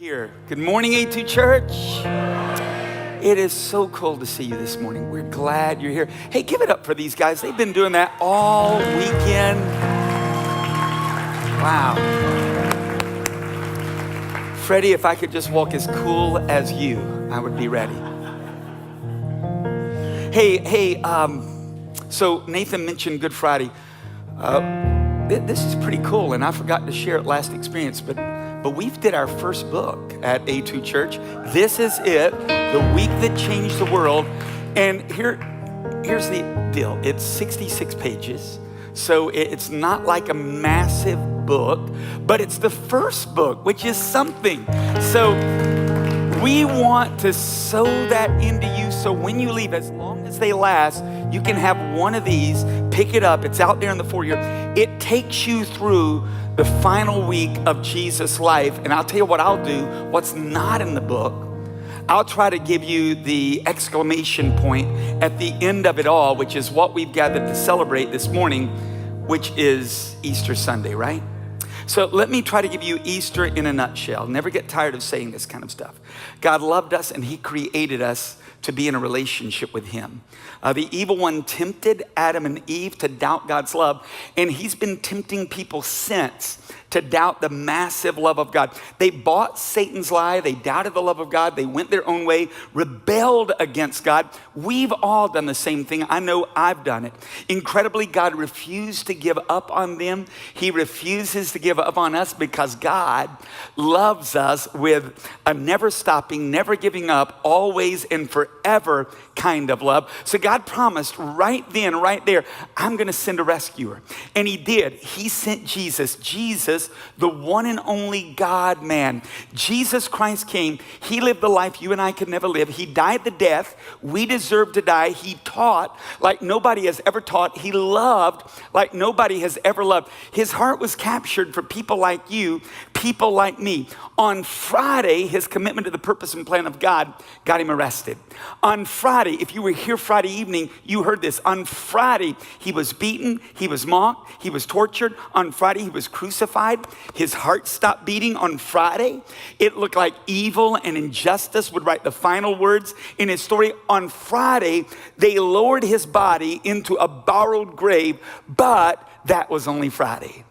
Here. Good morning, A2 Church. It is so cool to see you this morning. We're glad you're here. Hey, give it up for these guys. They've been doing that all weekend. Wow. Freddie, if I could just walk as cool as you, I would be ready. So Nathan mentioned Good Friday. This is pretty cool, and I forgot to share it last experience, but we've did our first book at A2 Church. This is it, The Week That Changed the World. And here's the deal. It's 66 pages, so it's not like a massive book, but it's the first book, which is something. So we want to sow that into you, so when you leave, as long as they last, you can have one of these, pick it up. It's out there in the foyer. It takes you through the final week of Jesus' life. And I'll tell you what I'll do, what's not in the book, I'll try to give you the exclamation point at the end of it all, which is what we've gathered to celebrate this morning, which is Easter Sunday, right? So let me try to give you Easter in a nutshell. Never get tired of saying this kind of stuff. God loved us and he created us to be in a relationship with him. The evil one tempted Adam and Eve to doubt God's love, and he's been tempting people since to doubt the massive love of God. They bought Satan's lie. They doubted the love of God. They went their own way, rebelled against God. We've all done the same thing. I know I've done it. Incredibly, God refused to give up on them. He refuses to give up on us because God loves us with a never stopping, never giving up, always and forever kind of love. So God promised right then, right there, I'm going to send a rescuer. And he did. He sent Jesus. Jesus, the one and only God man. Jesus Christ came. He lived the life you and I could never live. He died the death we deserve to die. He taught like nobody has ever taught. He loved like nobody has ever loved. His heart was captured for people like you, people like me. On Friday, his commitment to the purpose and plan of God got him arrested. On Friday, if you were here Friday evening, you heard this. On Friday, he was beaten, he was mocked, he was tortured. On Friday, he was crucified. His heart stopped beating. On Friday, it looked like evil and injustice would write the final words in his story. On Friday, they lowered his body into a borrowed grave, but that was only Friday.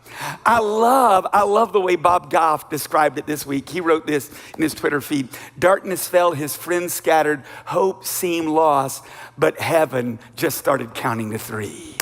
I love the way Bob Goff described it this week. He wrote this in his Twitter feed. Darkness fell, his friends scattered, hope seemed lost, but heaven just started counting to 3.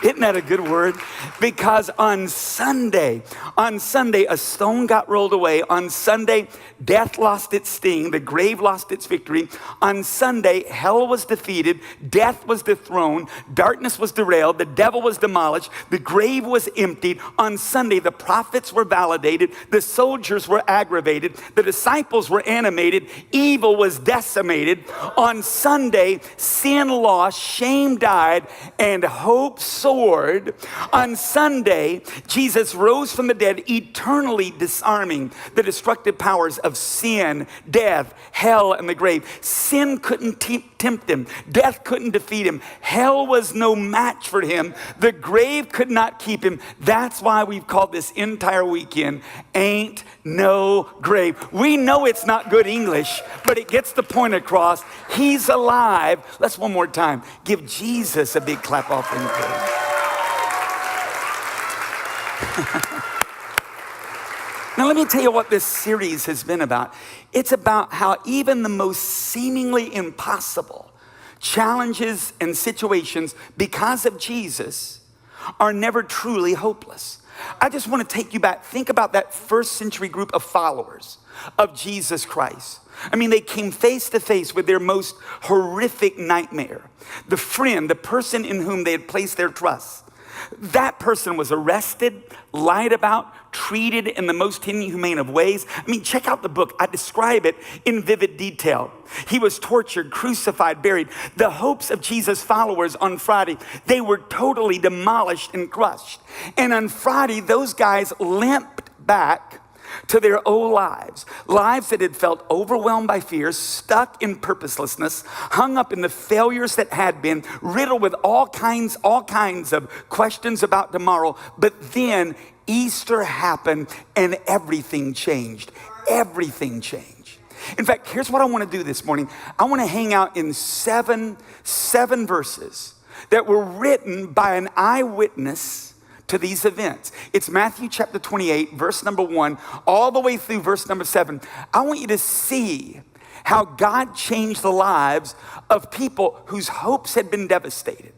Isn't that a good word? Because on Sunday, a stone got rolled away. On Sunday, death lost its sting. The grave lost its victory. On Sunday, hell was defeated. Death was dethroned. Darkness was derailed. The devil was demolished. The grave was emptied. On Sunday, the prophets were validated. The soldiers were aggravated. The disciples were animated. Evil was decimated. On Sunday, sin lost, shame died, and hope soared. On Sunday, Jesus rose from the dead, eternally disarming the destructive powers of sin, death, hell, and the grave. Sin couldn't tempt him. Death couldn't defeat him. Hell was no match for him. The grave could not keep him. That's why we've called this entire weekend, Ain't No Grave. We know it's not good English, but it gets the point across. He's alive. Let's one more time. Give Jesus a big clap offering. Now let me tell you what this series has been about. It's about how even the most seemingly impossible challenges and situations because of Jesus are never truly hopeless. I just want to take you back. Think about that first century group of followers of Jesus Christ. I mean, they came face to face with their most horrific nightmare. The friend, the person in whom they had placed their trust. That person was arrested, lied about, treated in the most inhumane of ways. I mean, check out the book. I describe it in vivid detail. He was tortured, crucified, buried. The hopes of Jesus' followers on Friday, they were totally demolished and crushed. And on Friday, those guys limped back to their old lives that had felt overwhelmed by fear, stuck in purposelessness, hung up in the failures that had been, riddled with all kinds of questions about tomorrow. But then Easter happened and everything changed. Everything changed. In fact, here's what I want to do this morning. I want to hang out in seven verses that were written by an eyewitness to these events. It's Matthew chapter 28, verse number 1, all the way through verse number 7. I want you to see how God changed the lives of people whose hopes had been devastated.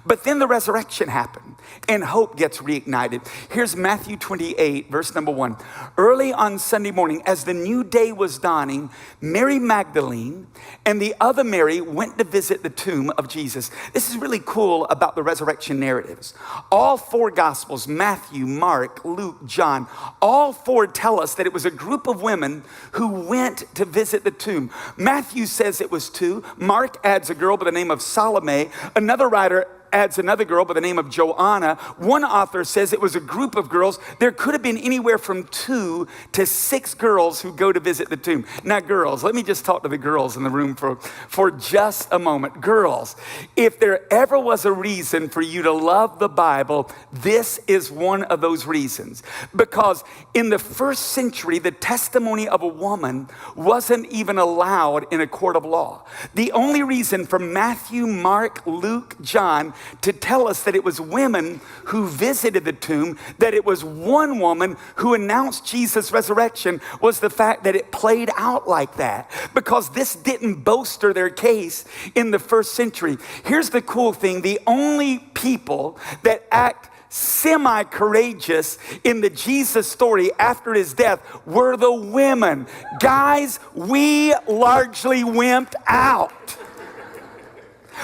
But then the resurrection happened and hope gets reignited. Here's Matthew 28, verse number 1. Early on Sunday morning, as the new day was dawning, Mary Magdalene and the other Mary went to visit the tomb of Jesus. This is really cool about the resurrection narratives. All four Gospels, Matthew, Mark, Luke, John, all four tell us that it was a group of women who went to visit the tomb. Matthew says it was two. Mark adds a girl by the name of Salome. Another writer adds another girl by the name of Joanna. One author says it was a group of girls. There could have been anywhere from 2 to 6 girls who go to visit the tomb. Now, girls, let me just talk to the girls in the room for just a moment. Girls, if there ever was a reason for you to love the Bible, this is one of those reasons. Because in the first century, the testimony of a woman wasn't even allowed in a court of law. The only reason for Matthew, Mark, Luke, John to tell us that it was women who visited the tomb, that it was one woman who announced Jesus' resurrection, was the fact that it played out like that, because this didn't bolster their case in the first century. Here's the cool thing. The only people that act semi-courageous in the Jesus story after his death were the women. Guys, we largely wimped out.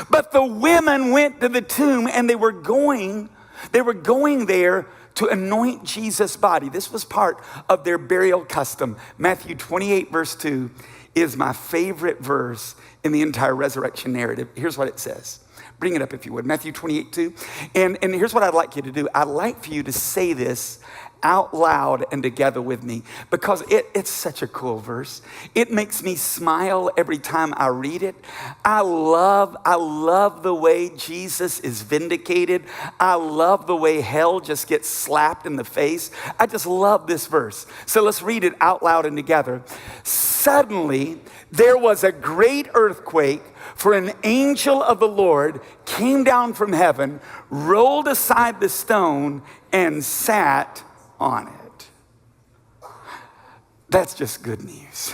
But the women went to the tomb and they were going there to anoint Jesus' body. This was part of their burial custom. Matthew 28 verse 2 is my favorite verse in the entire resurrection narrative. Here's what it says. Bring it up if you would. Matthew 28, 2. And here's what I'd like you to do. I'd like for you to say this out loud and together with me, because it's such a cool verse. It makes me smile every time I read it. I love the way Jesus is vindicated. I love the way hell just gets slapped in the face. I just love this verse. So let's read it out loud and together. Suddenly, there was a great earthquake, for an angel of the Lord came down from heaven, rolled aside the stone, and sat on it. That's just good news.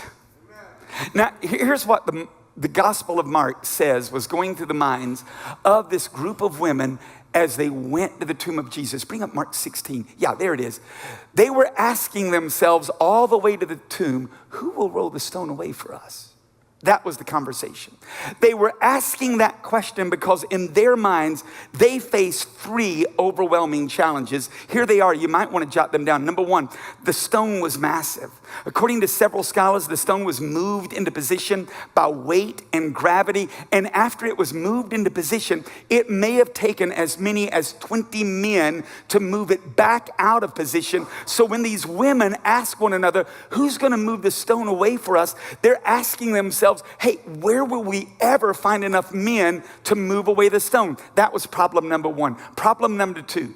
Now, here's what the Gospel of Mark says was going through the minds of this group of women as they went to the tomb of Jesus. Bring up Mark 16. Yeah, there it is. They were asking themselves all the way to the tomb, who will roll the stone away for us? That was the conversation. They were asking that question because in their minds, they faced 3 overwhelming challenges. Here they are. You might want to jot them down. Number 1, the stone was massive. According to several scholars, the stone was moved into position by weight and gravity. And after it was moved into position, it may have taken as many as 20 men to move it back out of position. So when these women ask one another, who's going to move the stone away for us? They're asking themselves, hey, where will we ever find enough men to move away the stone? That was problem number 1. Problem number 2.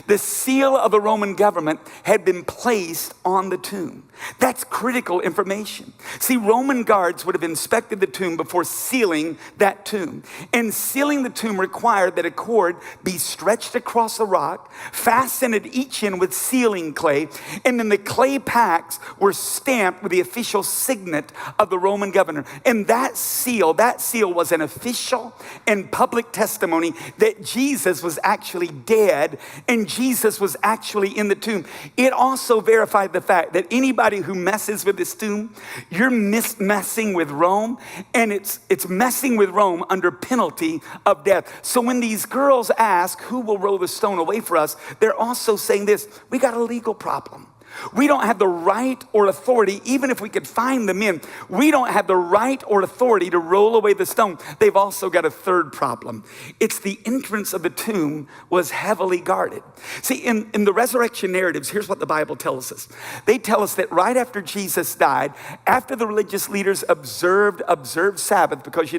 The seal of the Roman government had been placed on the tomb. That's critical information. See, Roman guards would have inspected the tomb before sealing that tomb. And sealing the tomb required that a cord be stretched across the rock, fastened at each end with sealing clay, and then the clay packs were stamped with the official signet of the Roman governor. And that seal was an official and public testimony that Jesus was actually dead and Jesus was actually in the tomb. It also verified the fact that anybody who messes with this tomb, you're messing with Rome, and it's messing with Rome under penalty of death. So when these girls ask, who will roll the stone away for us? They're also saying this, we got a legal problem. We don't have the right or authority, even if we could find the men, we don't have the right or authority to roll away the stone. They've also got a third problem. It's the entrance of the tomb was heavily guarded. See, in the resurrection narratives, here's what the Bible tells us. They tell us that right after Jesus died, after the religious leaders observed Sabbath, because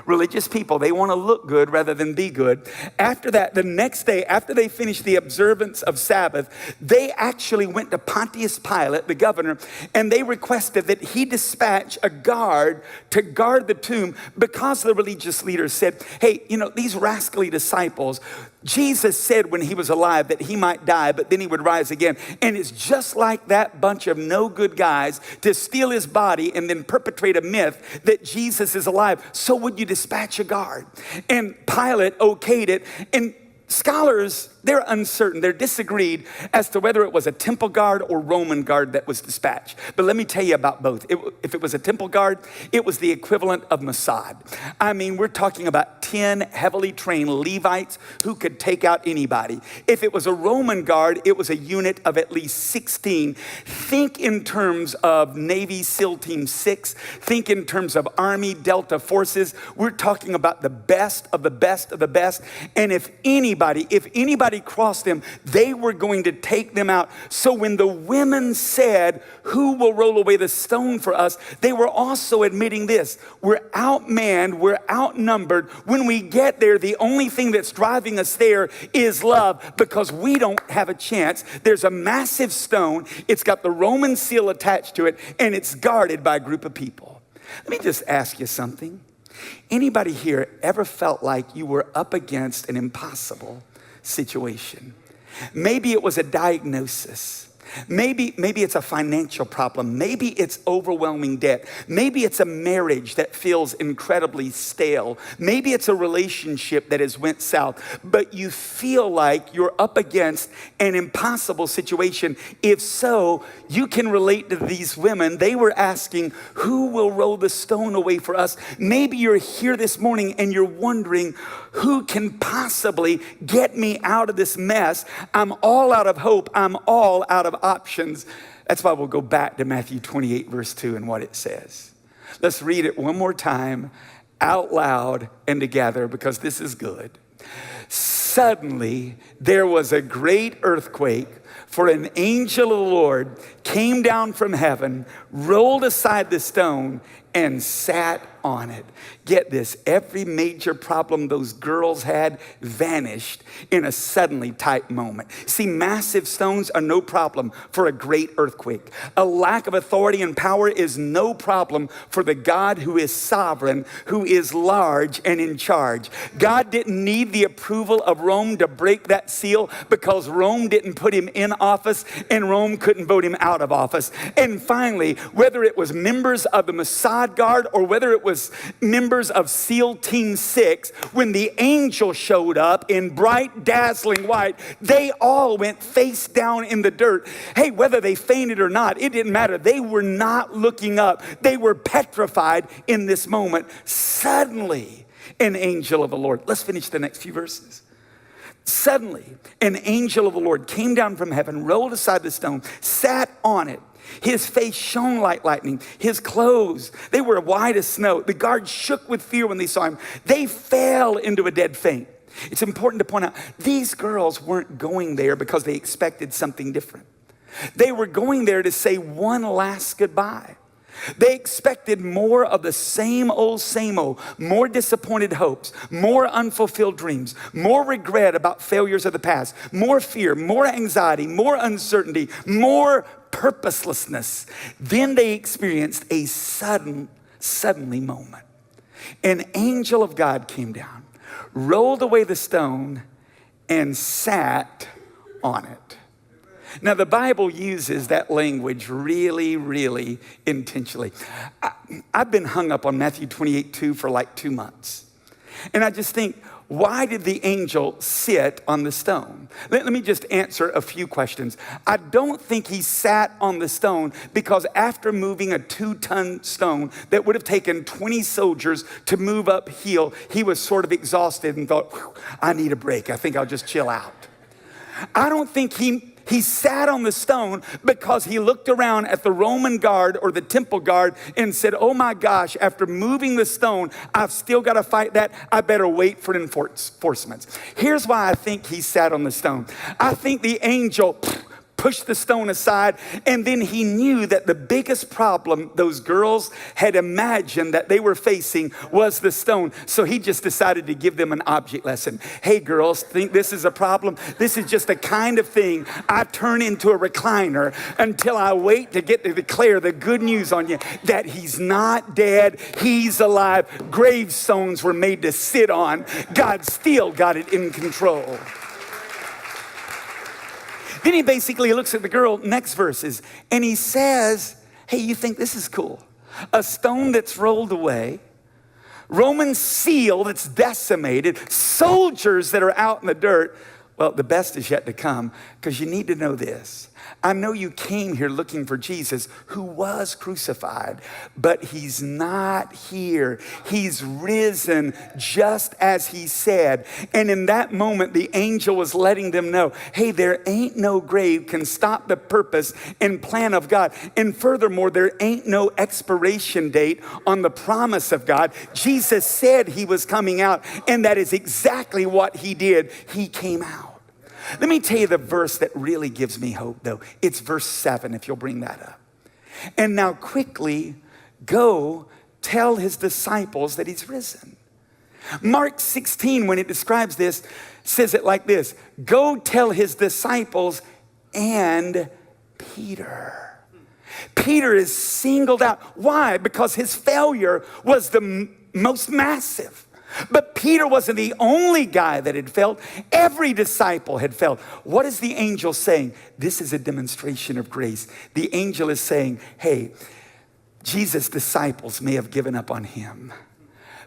religious people, they want to look good rather than be good. After that, the next day, after they finished the observance of Sabbath, they actually went to Pontius Pilate, the governor, and they requested that he dispatch a guard to guard the tomb because the religious leaders said, hey, these rascally disciples, Jesus said when he was alive that he might die, but then he would rise again. And it's just like that bunch of no good guys to steal his body and then perpetrate a myth that Jesus is alive. So would you dispatch a guard? And Pilate okayed it. And scholars, they're uncertain. They're disagreed as to whether it was a temple guard or Roman guard that was dispatched. But let me tell you about both. If it was a temple guard, it was the equivalent of Mossad. I mean, we're talking about 10 heavily trained Levites who could take out anybody. If it was a Roman guard, it was a unit of at least 16. Think in terms of Navy SEAL Team 6. Think in terms of Army Delta Forces. We're talking about the best of the best of the best. And if anybody crossed them, they were going to take them out. So when the women said, who will roll away the stone for us? They were also admitting this. We're outmanned, we're outnumbered. When we get there, the only thing that's driving us there is love, because we don't have a chance. There's a massive stone. It's got the Roman seal attached to it, and it's guarded by a group of people. Let me just ask you something. Anybody here ever felt like you were up against an impossible situation? Maybe it was a diagnosis. Maybe it's a financial problem. Maybe it's overwhelming debt. Maybe it's a marriage that feels incredibly stale. Maybe it's a relationship that has went south, but you feel like you're up against an impossible situation. If so, you can relate to these women. They were asking, who will roll the stone away for us? Maybe you're here this morning and you're wondering, who can possibly get me out of this mess? I'm all out of hope. I'm all out of options. That's why we'll go back to Matthew 28, verse 2 and what it says. Let's read it one more time out loud and together, because this is good. Suddenly, there was a great earthquake, for an angel of the Lord came down from heaven, rolled aside the stone, and sat on it. Get this, every major problem those girls had vanished in a suddenly type moment. See, massive stones are no problem for a great earthquake. A lack of authority and power is no problem for the God who is sovereign, who is large and in charge. God didn't need the approval of Rome to break that seal, because Rome didn't put him in office and Rome couldn't vote him out of office. And finally, whether it was members of the Mossad Guard or whether it was members of SEAL Team 6, when the angel showed up in bright, dazzling white, they all went face down in the dirt. Hey, whether they fainted or not, it didn't matter. They were not looking up. They were petrified in this moment. Suddenly, an angel of the Lord. Let's finish the next few verses. Suddenly, an angel of the Lord came down from heaven, rolled aside the stone, sat on it. His face shone like lightning. His clothes, they were white as snow. The guards shook with fear when they saw him. They fell into a dead faint. It's important to point out, these girls weren't going there because they expected something different. They were going there to say one last goodbye. They expected more of the same old, more disappointed hopes, more unfulfilled dreams, more regret about failures of the past, more fear, more anxiety, more uncertainty, more purposelessness. Then they experienced a suddenly moment. An angel of God came down, rolled away the stone, and sat on it. Now, the Bible uses that language really, really intentionally. I've been hung up on Matthew 28:2 for like 2 months. And I just think, why did the angel sit on the stone? Let me just answer a few questions. I don't think he sat on the stone because after moving a 2-ton stone that would have taken 20 soldiers to move uphill, he was sort of exhausted and thought, I need a break. I think I'll just chill out. I don't think he sat on the stone because he looked around at the Roman guard or the temple guard and said, oh my gosh, after moving the stone, I've still got to fight that. I better wait for reinforcements. Here's why I think he sat on the stone. I think the angel pushed the stone aside, and then he knew that the biggest problem those girls had imagined that they were facing was the stone. So he just decided to give them an object lesson. Hey girls, think this is a problem? This is just the kind of thing I turn into a recliner until I wait to get to declare the good news on you that he's not dead, he's alive. Gravestones were made to sit on. God still got it in control. Then he basically looks at the girl, next verses, and he says, hey, you think this is cool? A stone that's rolled away, Roman seal that's decimated, soldiers that are out in the dirt. Well, the best is yet to come, because you need to know this. I know you came here looking for Jesus who was crucified, but he's not here. He's risen just as he said. And in that moment, the angel was letting them know, hey, there ain't no grave can stop the purpose and plan of God. And furthermore, there ain't no expiration date on the promise of God. Jesus said he was coming out, and that is exactly what he did. He came out. Let me tell you the verse that really gives me hope, though. It's verse 7, if you'll bring that up. And now quickly go tell his disciples that he's risen. Mark 16, when it describes this, says it like this: go tell his disciples and Peter. Peter is singled out. Why? Because his failure was the most massive. But Peter wasn't the only guy that had failed. Every disciple had failed. What is the angel saying? This is a demonstration of grace. The angel is saying, hey, Jesus' disciples may have given up on him,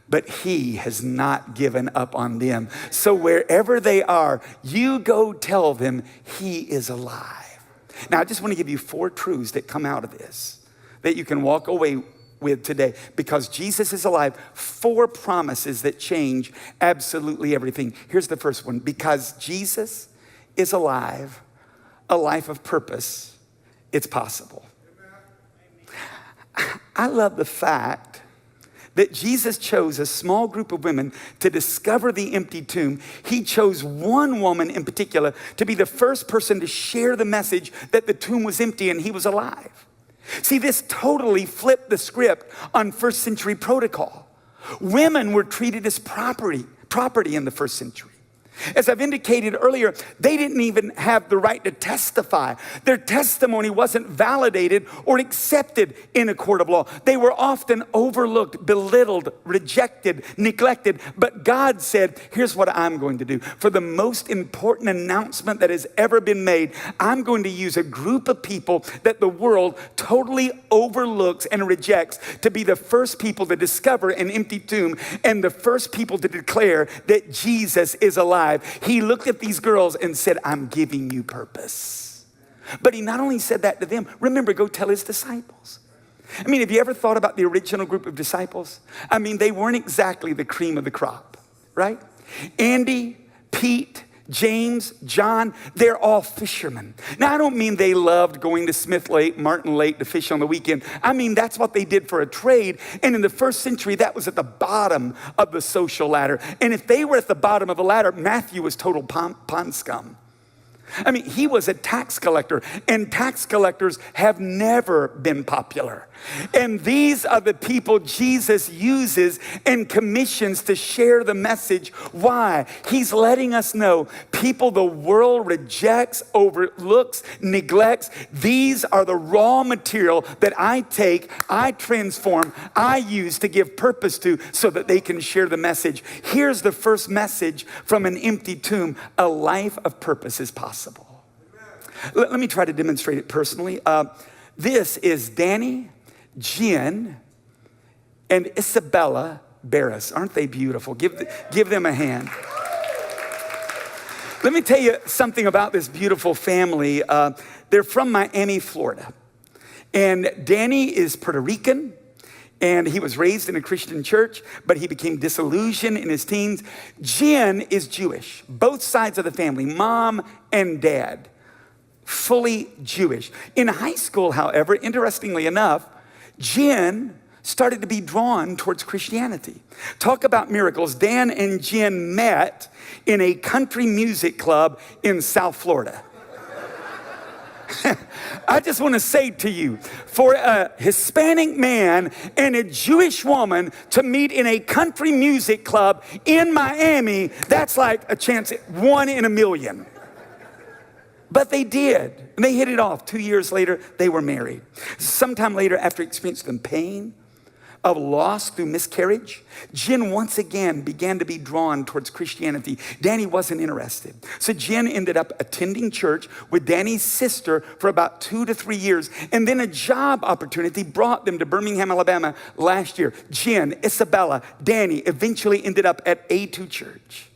but he has not given up on them. So wherever they are, you go tell them he is alive. Now, I just want to give you 4 truths that come out of this that you can walk away with today. Because Jesus is alive, 4 promises that change absolutely everything. Here's the first one. Because Jesus is alive, a life of purpose, it's possible. I love the fact that Jesus chose a small group of women to discover the empty tomb. He chose one woman in particular to be the first person to share the message that the tomb was empty and he was alive. See, this totally flipped the script on first century protocol. Women were treated as property in the first century. As I've indicated earlier, they didn't even have the right to testify. Their testimony wasn't validated or accepted in a court of law. They were often overlooked, belittled, rejected, neglected. But God said, here's what I'm going to do. For the most important announcement that has ever been made, I'm going to use a group of people that the world totally overlooks and rejects to be the first people to discover an empty tomb and the first people to declare that Jesus is alive. He looked at these girls and said, I'm giving you purpose. But he not only said that to them, remember, go tell his disciples. I mean, have you ever thought about the original group of disciples? I mean, they weren't exactly the cream of the crop, right? Andy, Pete, James, John, they're all fishermen. Now, I don't mean they loved going to Smith Lake, Martin Lake to fish on the weekend. I mean, that's what they did for a trade. And in the first century, that was at the bottom of the social ladder. And if they were at the bottom of the ladder, Matthew was total pond scum. I mean, he was a tax collector, and tax collectors have never been popular. And these are the people Jesus uses and commissions to share the message. Why? He's letting us know people the world rejects, overlooks, neglects. These are the raw material that I take, I transform, I use to give purpose to so that they can share the message. Here's the first message from an empty tomb. A life of purpose is possible. Let me try to demonstrate it personally. This is Danny, Jen, and Isabella Barris. Aren't they beautiful? Give them a hand. Let me tell you something about this beautiful family. They're from Miami, Florida. And Danny is Puerto Rican, and he was raised in a Christian church, but he became disillusioned in his teens. Jen is Jewish, both sides of the family, mom and dad, fully Jewish. In high school, however, interestingly enough, Jen started to be drawn towards Christianity. Talk about miracles. Dan and Jen met in a country music club in South Florida. I just want to say to you, for a Hispanic man and a Jewish woman to meet in a country music club in Miami, that's like a chance, 1 in a million. But they did, and they hit it off. 2 years later, they were married. Sometime later, after experiencing pain of loss through miscarriage, Jen once again began to be drawn towards Christianity. Danny wasn't interested. So Jen ended up attending church with Danny's sister for about 2 to 3 years. And then a job opportunity brought them to Birmingham, Alabama last year. Jen, Isabella, Danny eventually ended up at A2 Church.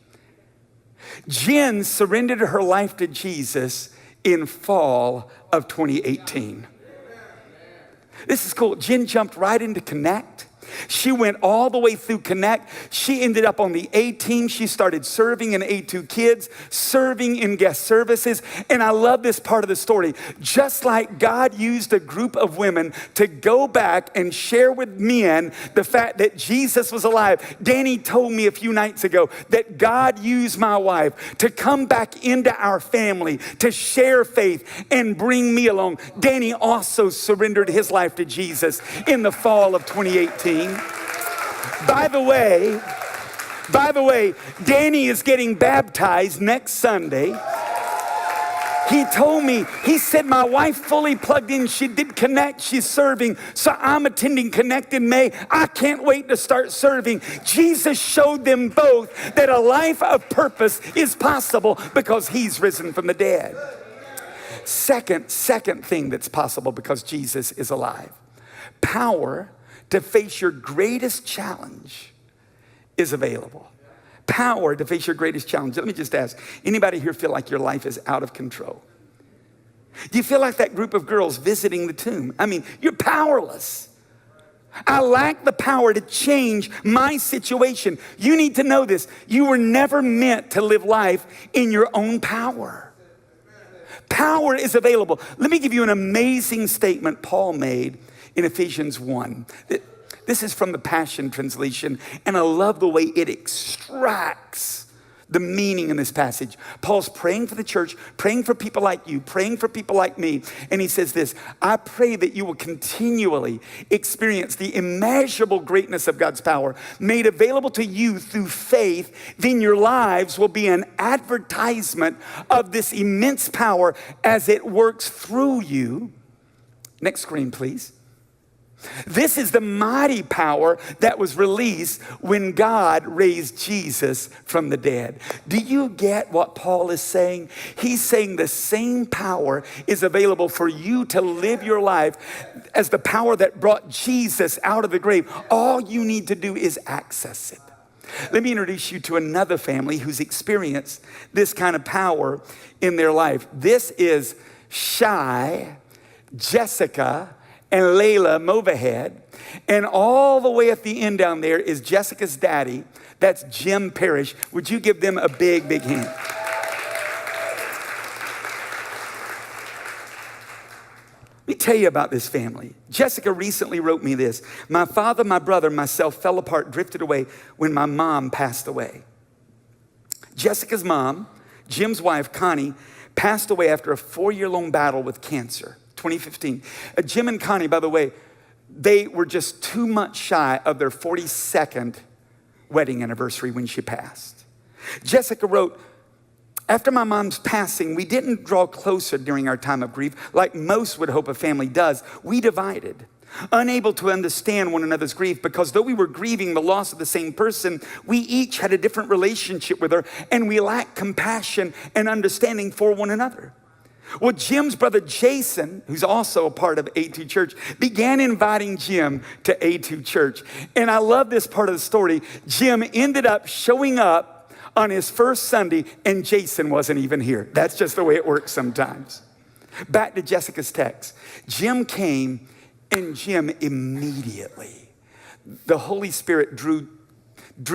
Jen surrendered her life to Jesus in fall of 2018. This is cool. Jen jumped right into Connect. She went all the way through Connect. She ended up on the A team. She started serving in A2 Kids, serving in guest services. And I love this part of the story. Just like God used a group of women to go back and share with men the fact that Jesus was alive. Danny told me a few nights ago that God used my wife to come back into our family, to share faith and bring me along. Danny also surrendered his life to Jesus in the fall of 2018. By the way, Danny is getting baptized next Sunday. He told me, he said, my wife fully plugged in. She did Connect, she's serving. So I'm attending Connect in May. I can't wait to start serving. Jesus showed them both that a life of purpose is possible because he's risen from the dead. Second thing that's possible because Jesus is alive. Power to face your greatest challenge is available. Power to face your greatest challenge. Let me just ask, anybody here feel like your life is out of control? Do you feel like that group of girls visiting the tomb? I mean, you're powerless. I lack the power to change my situation. You need to know this. You were never meant to live life in your own power. Power is available. Let me give you an amazing statement Paul made in Ephesians 1. This is from the Passion Translation, and I love the way it extracts the meaning in this passage. Paul's praying for the church, praying for people like you, praying for people like me, and he says this: I pray that you will continually experience the immeasurable greatness of God's power made available to you through faith. Then your lives will be an advertisement of this immense power as it works through you. Next screen, please. This is the mighty power that was released when God raised Jesus from the dead. Do you get what Paul is saying? He's saying the same power is available for you to live your life as the power that brought Jesus out of the grave. All you need to do is access it. Let me introduce you to another family who's experienced this kind of power in their life. This is Shai, Jessica, and Layla Movahead. And all the way at the end down there is Jessica's daddy. That's Jim Parrish. Would you give them a big, big hand? Let me tell you about this family. Jessica recently wrote me this. My father, my brother, myself fell apart, drifted away when my mom passed away. Jessica's mom, Jim's wife, Connie, passed away after a 4-year-long battle with cancer. 2015. Jim and Connie, by the way, they were just 2 months shy of their 42nd wedding anniversary when she passed. Jessica wrote, after my mom's passing, we didn't draw closer during our time of grief like most would hope a family does. We divided, unable to understand one another's grief because though we were grieving the loss of the same person, we each had a different relationship with her and we lacked compassion and understanding for one another. Well, Jim's brother Jason, who's also a part of A2 Church, began inviting Jim to A2 Church. And I love this part of the story. Jim ended up showing up on his first Sunday, and Jason wasn't even here. That's just the way it works sometimes. Back to Jessica's text. Jim came, and Jim immediately the Holy Spirit drew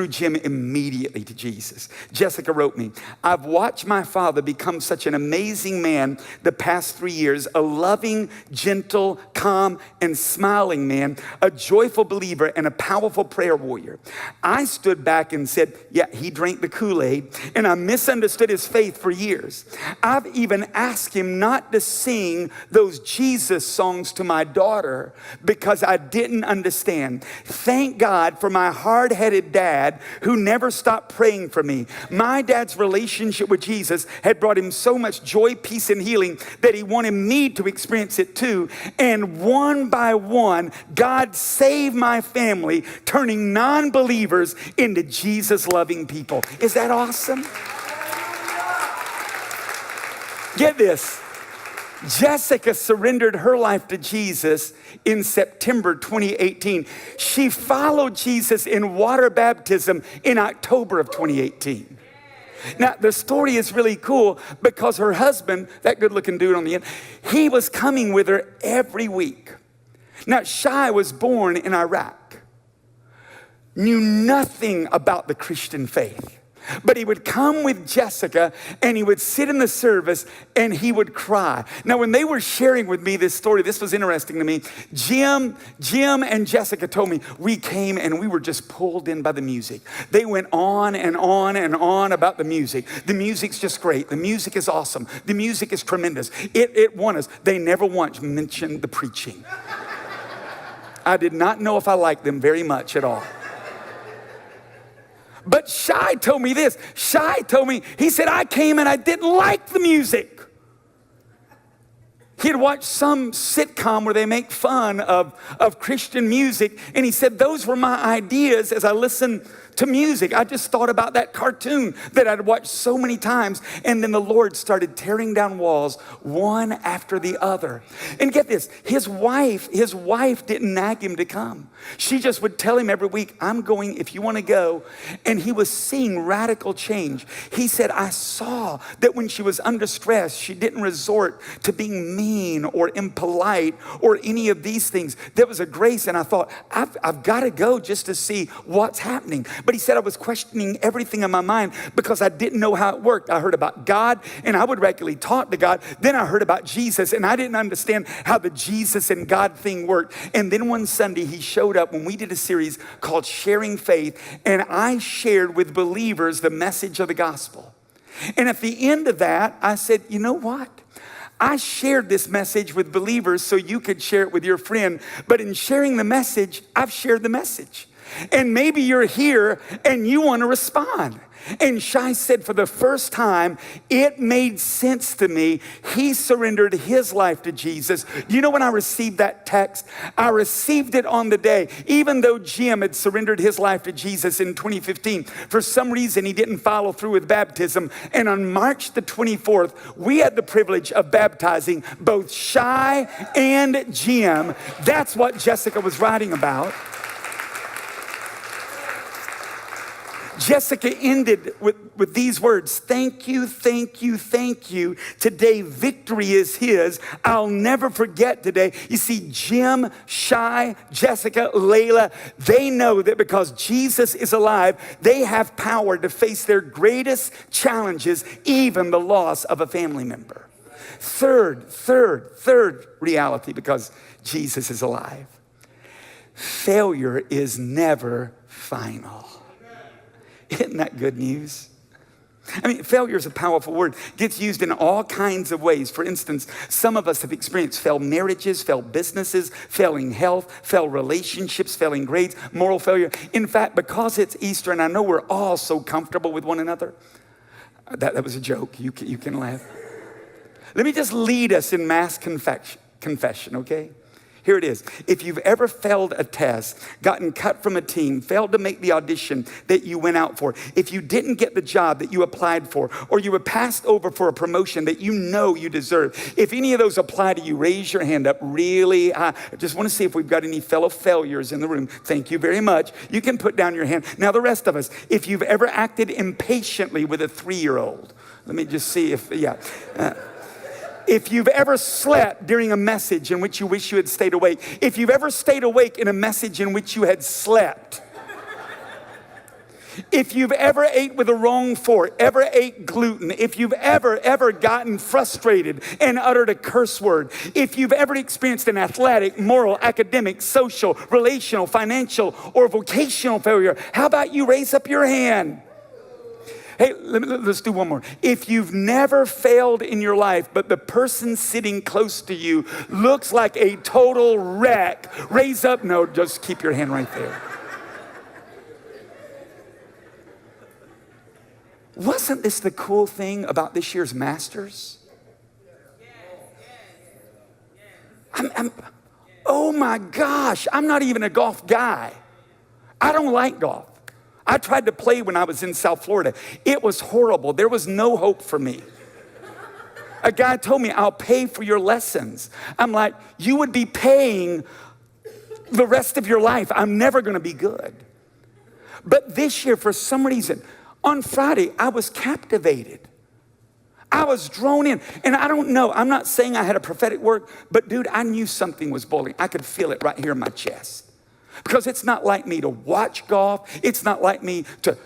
Jim immediately to Jesus. Jessica wrote me, I've watched my father become such an amazing man the past 3 years, a loving, gentle, calm, and smiling man, a joyful believer, and a powerful prayer warrior. I stood back and said, yeah, he drank the Kool-Aid, and I misunderstood his faith for years. I've even asked him not to sing those Jesus songs to my daughter because I didn't understand. Thank God for my hard-headed dad who never stopped praying for me. My dad's relationship with Jesus had brought him so much joy, peace, and healing that he wanted me to experience it too. And one by one, God saved my family, turning non-believers into Jesus-loving people. Is that awesome? Get this. Jessica surrendered her life to Jesus in September 2018. She followed Jesus in water baptism in October of 2018. Now, the story is really cool because her husband, that good-looking dude on the end, he was coming with her every week. Now, Shai was born in Iraq, knew nothing about the Christian faith. But he would come with Jessica and he would sit in the service and he would cry. Now, when they were sharing with me this story, this was interesting to me. Jim and Jessica told me, we came and we were just pulled in by the music. They went on and on and on about the music. The music's just great. The music is awesome. The music is tremendous. It won us. They never once mentioned the preaching. I did not know if I liked them very much at all. But Shai told me this. Shai told me, he said, I came and I didn't like the music. He had watched some sitcom where they make fun of Christian music. And he said, those were my ideas as I listened to music. I just thought about that cartoon that I'd watched so many times. And then the Lord started tearing down walls one after the other. And get this, his wife didn't nag him to come. She just would tell him every week, I'm going if you want to go. And he was seeing radical change. He said, I saw that when she was under stress, she didn't resort to being mean or impolite or any of these things. There was a grace, and I thought, I've got to go just to see what's happening. But he said, I was questioning everything in my mind because I didn't know how it worked. I heard about God, and I would regularly talk to God. Then I heard about Jesus, and I didn't understand how the Jesus and God thing worked. And then one Sunday, he showed up when we did a series called Sharing Faith, and I shared with believers the message of the gospel. And at the end of that, I said, you know what? I shared this message with believers so you could share it with your friend. But in sharing the message, I've shared the message. And maybe you're here and you want to respond. And Shai said, for the first time, it made sense to me. He surrendered his life to Jesus. You know when I received that text? I received it on the day. Even though Jim had surrendered his life to Jesus in 2015, for some reason he didn't follow through with baptism. And on March the 24th, we had the privilege of baptizing both Shai and Jim. That's what Jessica was writing about. Jessica ended with these words, thank you, thank you, thank you. Today, victory is his. I'll never forget today. You see, Jim, Shai, Jessica, Layla, they know that because Jesus is alive, they have power to face their greatest challenges, even the loss of a family member. Third reality, because Jesus is alive. Failure is never final. Isn't that good news? I mean, failure is a powerful word. It gets used in all kinds of ways. For instance, some of us have experienced failed marriages, failed businesses, failing health, failed relationships, failing grades, moral failure. In fact, because it's Easter and I know we're all so comfortable with one another, that was a joke. You can laugh. Let me just lead us in mass confession, okay? Here it is. If you've ever failed a test, gotten cut from a team, failed to make the audition that you went out for, if you didn't get the job that you applied for, or you were passed over for a promotion that you know you deserve, if any of those apply to you, raise your hand up really high. I just want to see if we've got any fellow failures in the room. Thank you very much. You can put down your hand. Now the rest of us, if you've ever acted impatiently with a 3-year-old, let me just see if, yeah. If you've ever slept during a message in which you wish you had stayed awake, if you've ever stayed awake in a message in which you had slept, if you've ever ate with the wrong fork, ever ate gluten, if you've ever gotten frustrated and uttered a curse word, if you've ever experienced an athletic, moral, academic, social, relational, financial, or vocational failure, how about you raise up your hand? Hey, let's do one more. If you've never failed in your life, but the person sitting close to you looks like a total wreck, raise up. No, just keep your hand right there. Wasn't this the cool thing about this year's Masters? Oh my gosh, I'm not even a golf guy. I don't like golf. I tried to play when I was in South Florida. It was horrible. There was no hope for me. A guy told me, I'll pay for your lessons. I'm like, you would be paying the rest of your life. I'm never going to be good. But this year, for some reason, on Friday, I was captivated. I was drawn in. And I don't know, I'm not saying I had a prophetic word, but dude, I knew something was boiling. I could feel it right here in my chest. Because it's not like me to watch golf. It's not like me to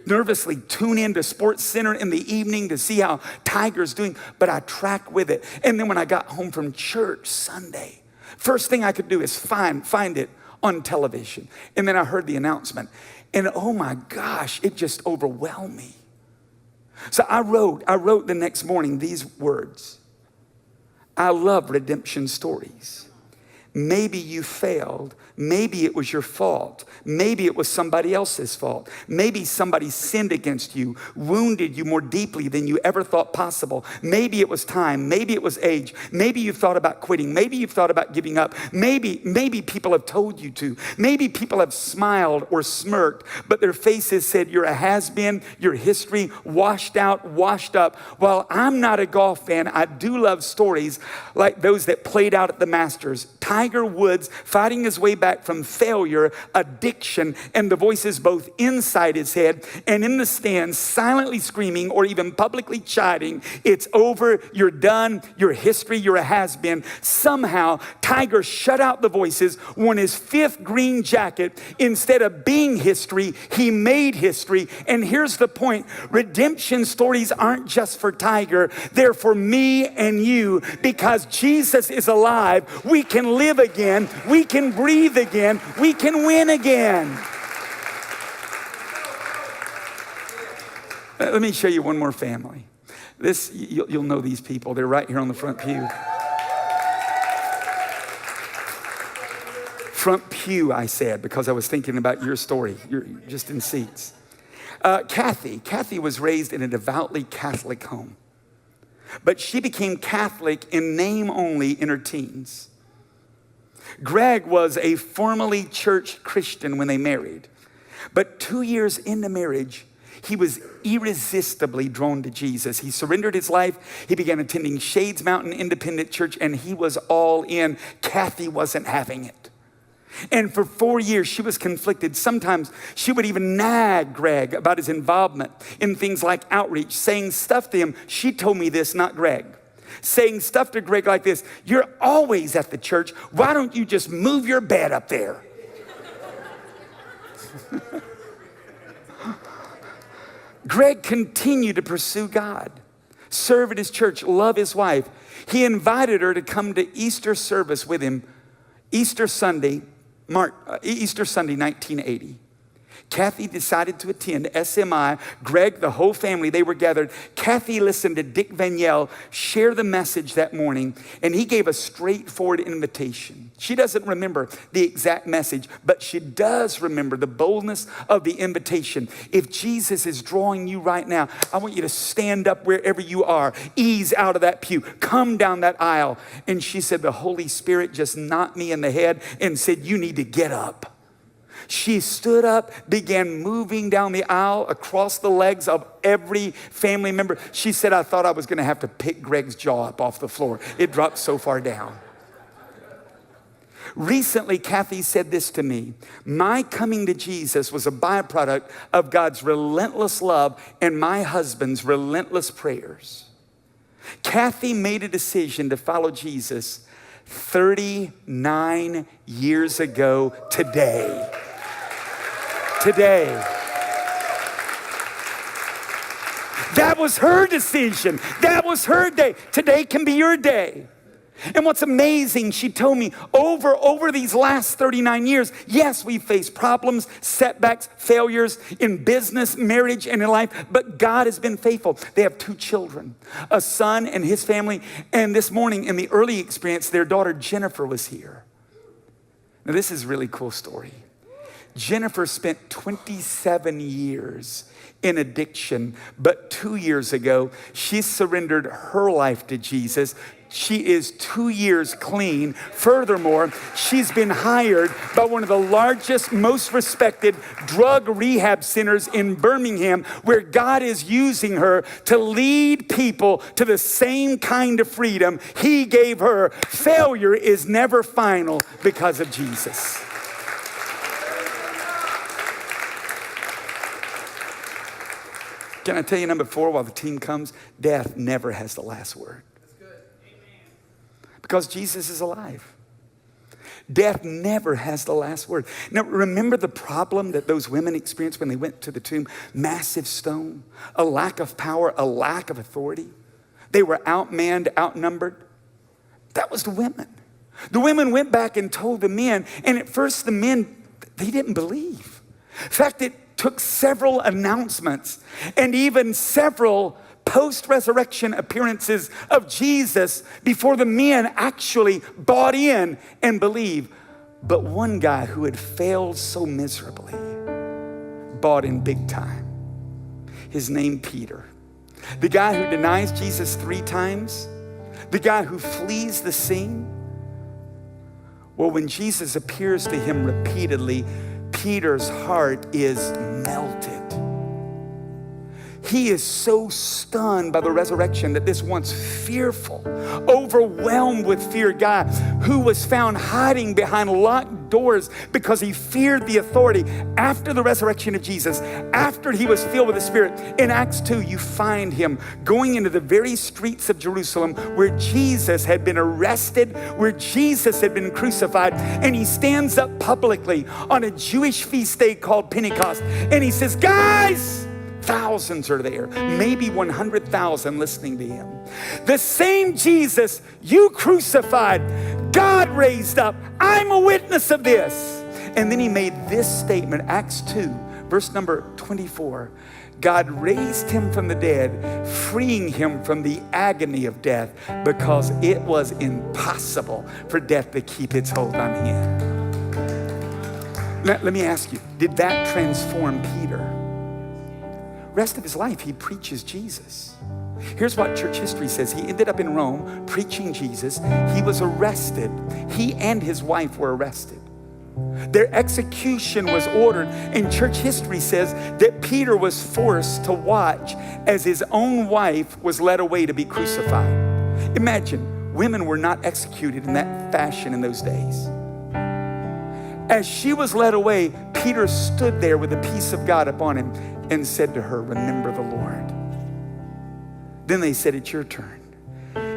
nervously tune into Sports Center in the evening to see how Tiger's doing, but I track with it. And then when I got home from church Sunday, first thing I could do is find it on television. And then I heard the announcement. And oh my gosh, it just overwhelmed me. So I wrote the next morning these words. I love redemption stories. Maybe you failed. Maybe it was your fault. Maybe it was somebody else's fault. Maybe somebody sinned against you, wounded you more deeply than you ever thought possible. Maybe it was time. Maybe it was age. Maybe you've thought about quitting. Maybe you've thought about giving up. Maybe people have told you to. Maybe people have smiled or smirked, but their faces said you're a has-been, your history washed out, washed up. While I'm not a golf fan, I do love stories like those that played out at the Masters. Tiger Woods fighting his way back from failure, addiction, and the voices both inside his head and in the stands silently screaming or even publicly chiding, it's over, you're done, your history, you're a has-been. Somehow, Tiger shut out the voices, won his 5th green jacket. Instead of being history, he made history. And here's the point, redemption stories aren't just for Tiger, they're for me and you, because Jesus is alive. We can live again, we can breathe again, we can win again. Let me show you one more family. This, you'll know these people. They're right here on the front pew. Front pew, I said, because I was thinking about your story. You're just in seats. Kathy was raised in a devoutly Catholic home, but she became Catholic in name only in her teens. Greg was a formally church Christian when they married, but 2 years into marriage, he was irresistibly drawn to Jesus. He surrendered his life. He began attending Shades Mountain Independent Church, and he was all in. Kathy wasn't having it. And for 4 years, she was conflicted. Sometimes she would even nag Greg about his involvement in things like outreach, saying stuff to him. She told me this, not Greg. Saying stuff to Greg like this, you're always at the church. Why don't you just move your bed up there? Greg continued to pursue God, serve at his church, love his wife. He invited her to come to Easter service with him, Easter Sunday, 1980. Kathy decided to attend SMI. Greg, the whole family, they were gathered. Kathy listened to Dick Van Yell share the message that morning, and he gave a straightforward invitation. She doesn't remember the exact message, but she does remember the boldness of the invitation. If Jesus is drawing you right now, I want you to stand up wherever you are, ease out of that pew, come down that aisle. And she said, the Holy Spirit just knocked me in the head and said, you need to get up. She stood up, began moving down the aisle across the legs of every family member. She said, I thought I was going to have to pick Greg's jaw up off the floor. It dropped so far down. Recently, Kathy said this to me. My coming to Jesus was a byproduct of God's relentless love and my husband's relentless prayers. Kathy made a decision to follow Jesus 39 years ago today. Today. That was her decision. That was her day. Today can be your day. And what's amazing, she told me, over these last 39 years, yes, we faced problems, setbacks, failures in business, marriage, and in life, but God has been faithful. They have 2 children, a son and his family, and this morning in the early experience, their daughter Jennifer was here. Now this is a really cool story. Jennifer spent 27 years in addiction, but 2 years ago, she surrendered her life to Jesus. She is 2 years clean. Furthermore, she's been hired by one of the largest, most respected drug rehab centers in Birmingham, where God is using her to lead people to the same kind of freedom He gave her. Failure is never final because of Jesus. Can I tell you number 4 while the team comes? Death never has the last word. Because Jesus is alive. Death never has the last word. Now, remember the problem that those women experienced when they went to the tomb? Massive stone, a lack of power, a lack of authority. They were outmanned, outnumbered. That was the women. The women went back and told the men, and at first the men, they didn't believe. In fact, it took several announcements and even several post-resurrection appearances of Jesus before the men actually bought in and believed. But one guy who had failed so miserably bought in big time. His name, Peter. The guy who denies Jesus 3 times. The guy who flees the scene. Well, when Jesus appears to him repeatedly, Peter's heart is melted. He is so stunned by the resurrection that this once fearful, overwhelmed with fear guy who was found hiding behind locked doors because he feared the authority after the resurrection of Jesus, after he was filled with the Spirit. In Acts 2, you find him going into the very streets of Jerusalem where Jesus had been arrested, where Jesus had been crucified, and he stands up publicly on a Jewish feast day called Pentecost, and he says, guys, thousands are there, maybe 100,000 listening to him. The same Jesus you crucified, God raised up. I'm a witness of this. And then he made this statement, Acts 2, verse number 24. God raised him from the dead, freeing him from the agony of death because it was impossible for death to keep its hold on him. Now, let me ask you, did that transform Peter? Rest of his life, he preaches Jesus. Here's what church history says. He ended up in Rome preaching Jesus. He was arrested. He and his wife were arrested. Their execution was ordered, and church history says that Peter was forced to watch as his own wife was led away to be crucified. Imagine, women were not executed in that fashion in those days. As she was led away, Peter stood there with the peace of God upon him and said to her, remember the Lord. Then they said, it's your turn.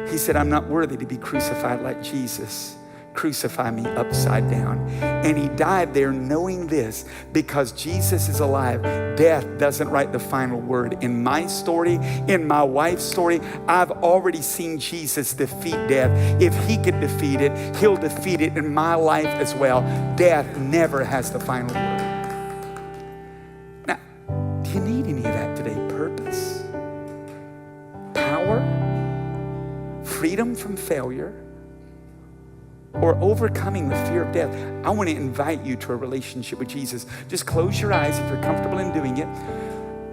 He said, I'm not worthy to be crucified like Jesus. Crucify me upside down. And he died there knowing this, because Jesus is alive. Death doesn't write the final word. In my story, in my wife's story, I've already seen Jesus defeat death. If he could defeat it, he'll defeat it in my life as well. Death never has the final word. Now, do you need any of that today? Purpose, power, freedom from failure, or overcoming the fear of death? I want to invite you to a relationship with Jesus. Just close your eyes if you're comfortable in doing it.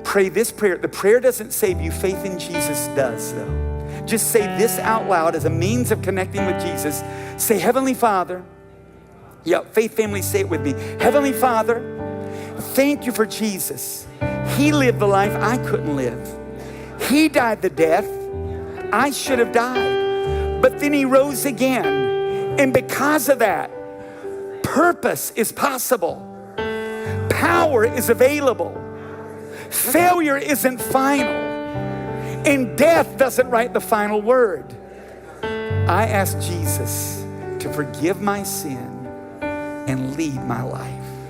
Pray this prayer. The prayer doesn't save you. Faith in Jesus does, though. Just say this out loud as a means of connecting with Jesus. Say, Heavenly Father. Yeah, faith family, say it with me. Heavenly Father, thank you for Jesus. He lived the life I couldn't live. He died the death I should have died. But then he rose again. And because of that, purpose is possible. Power is available. Failure isn't final. And death doesn't write the final word. I ask Jesus to forgive my sin and lead my life.